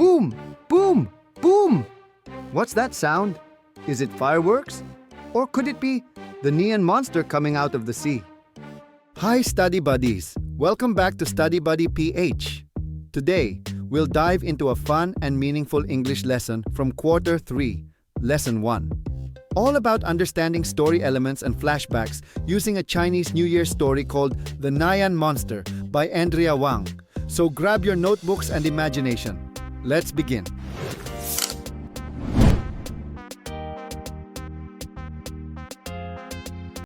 Boom! Boom! Boom! What's that sound? Is it fireworks? Or could it be the Nian Monster coming out of the sea? Hi study buddies! Welcome back to Study Buddy PH. Today, we'll dive into a fun and meaningful English lesson from Quarter 3, Lesson 1. All about understanding story elements and flashbacks using a Chinese New Year story called The Nian Monster by Andrea Wang. So grab your notebooks and imagination. Let's begin.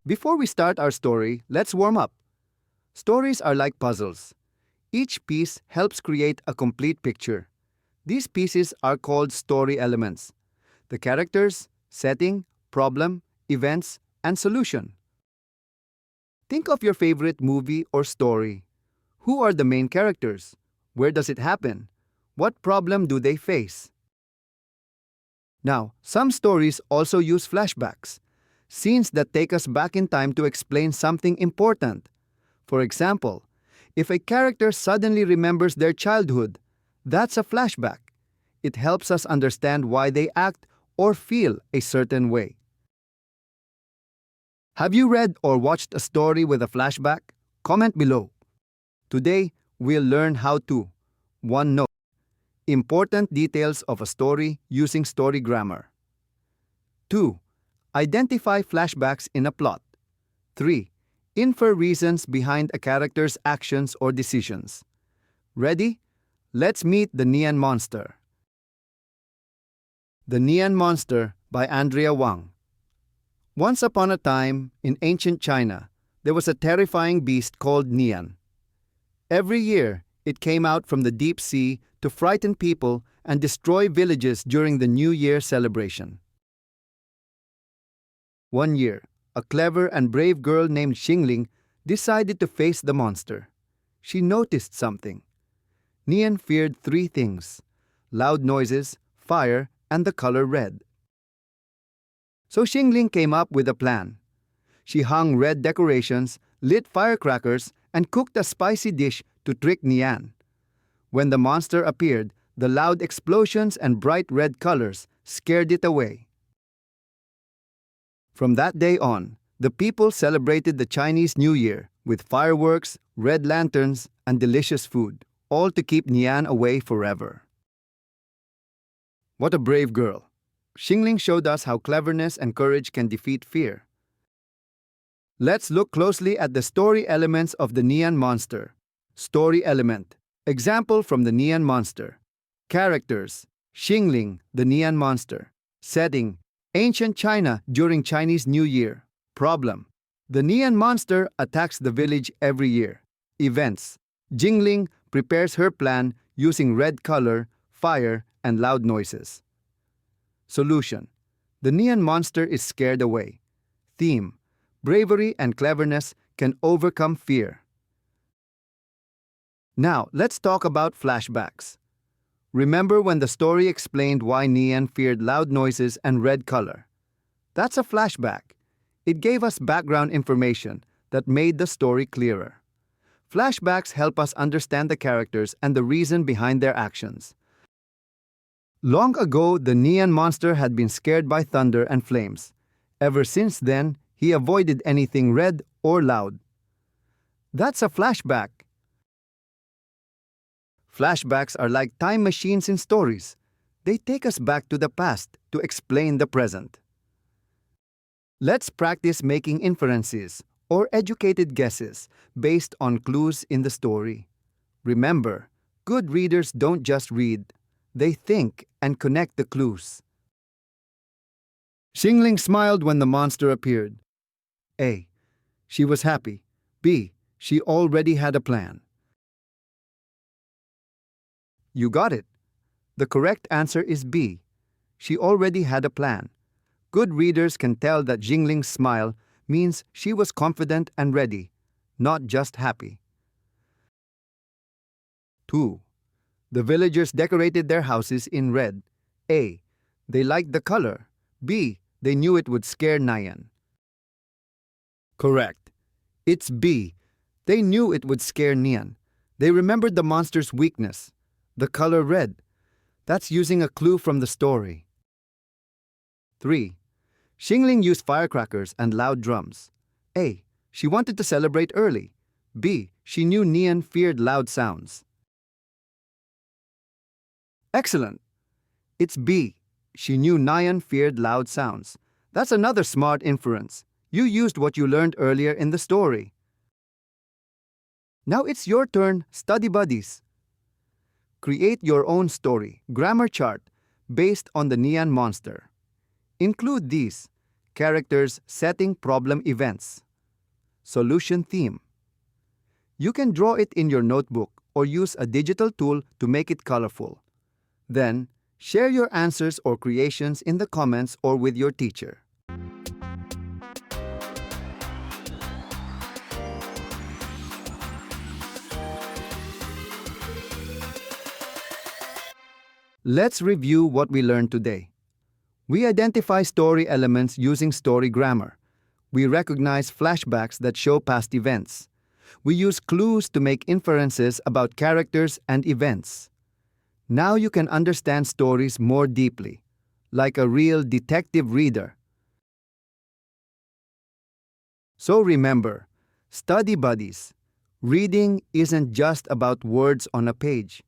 Before we start our story, let's warm up. Stories are like puzzles. Each piece helps create a complete picture. These pieces are called story elements. The characters, setting, problem, events, and solution. Think of your favorite movie or story. Who are the main characters? Where does it happen? What problem do they face? Now, some stories also use flashbacks, scenes that take us back in time to explain something important. For example, if a character suddenly remembers their childhood, that's a flashback. It helps us understand why they act or feel a certain way. Have you read or watched a story with a flashback? Comment below. Today, we'll learn how to 1. Note important details of a story using story grammar. 2. Identify flashbacks in a plot. 3. Infer reasons behind a character's actions or decisions. Ready? Let's meet the Nian Monster. The Nian Monster by Andrea Wang. Once upon a time, in ancient China, there was a terrifying beast called Nian. Every year, it came out from the deep sea to frighten people and destroy villages during the New Year celebration. One year, a clever and brave girl named Xingling decided to face the monster. She noticed something. Nian feared 3 things: loud noises, fire, and the color red. So Xingling came up with a plan. She hung red decorations, lit firecrackers, and cooked a spicy dish to trick Nian. When the monster appeared, the loud explosions and bright red colors scared it away. From that day on, the people celebrated the Chinese New Year with fireworks, red lanterns, and delicious food, all to keep Nian away forever. What a brave girl! Xingling showed us how cleverness and courage can defeat fear. Let's look closely at the story elements of the Nian Monster. Story element. Example from the Nian Monster. Characters. Xingling, the Nian Monster. Setting. Ancient China during Chinese New Year. Problem. The Nian Monster attacks the village every year. Events. Xingling prepares her plan using red color, fire, and loud noises. Solution. The Nian Monster is scared away. Theme. Bravery and cleverness can overcome fear. Now, let's talk about flashbacks. Remember when the story explained why Nian feared loud noises and red color? That's a flashback. It gave us background information that made the story clearer. Flashbacks help us understand the characters and the reason behind their actions. Long ago, the Nian Monster had been scared by thunder and flames. Ever since then, he avoided anything red or loud. That's a flashback. Flashbacks are like time machines in stories. They take us back to the past to explain the present. Let's practice making inferences or educated guesses based on clues in the story. Remember, good readers don't just read. They think and connect the clues. Xingling smiled when the monster appeared. A. She was happy. B. She already had a plan. You got it. The correct answer is B. She already had a plan. Good readers can tell that Xingling's smile means she was confident and ready, not just happy. 2. The villagers decorated their houses in red. A. They liked the color. B. They knew it would scare Nian. Correct. It's B. They knew it would scare Nian. They remembered the monster's weakness, the color red. That's using a clue from the story. 3. Xingling used firecrackers and loud drums. A. She wanted to celebrate early. B. She knew Nian feared loud sounds. Excellent! It's B. She knew Nian feared loud sounds. That's another smart inference. You used what you learned earlier in the story. Now it's your turn, study buddies. Create your own story, grammar chart, based on the Nian Monster. Include these: characters, setting, problem, events. Solution theme. You can draw it in your notebook or use a digital tool to make it colorful. Then, share your answers or creations in the comments or with your teacher. Let's review what we learned today. We identify story elements using story grammar. We recognize flashbacks that show past events. We use clues to make inferences about characters and events. Now you can understand stories more deeply, like a real detective reader. So remember, study buddies, reading isn't just about words on a page.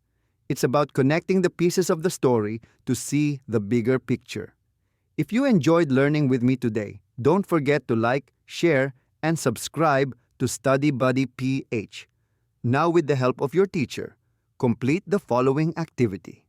It's about connecting the pieces of the story to see the bigger picture. If you enjoyed learning with me today, don't forget to like, share, and subscribe to Study Buddy PH. Now with the help of your teacher, complete the following activity.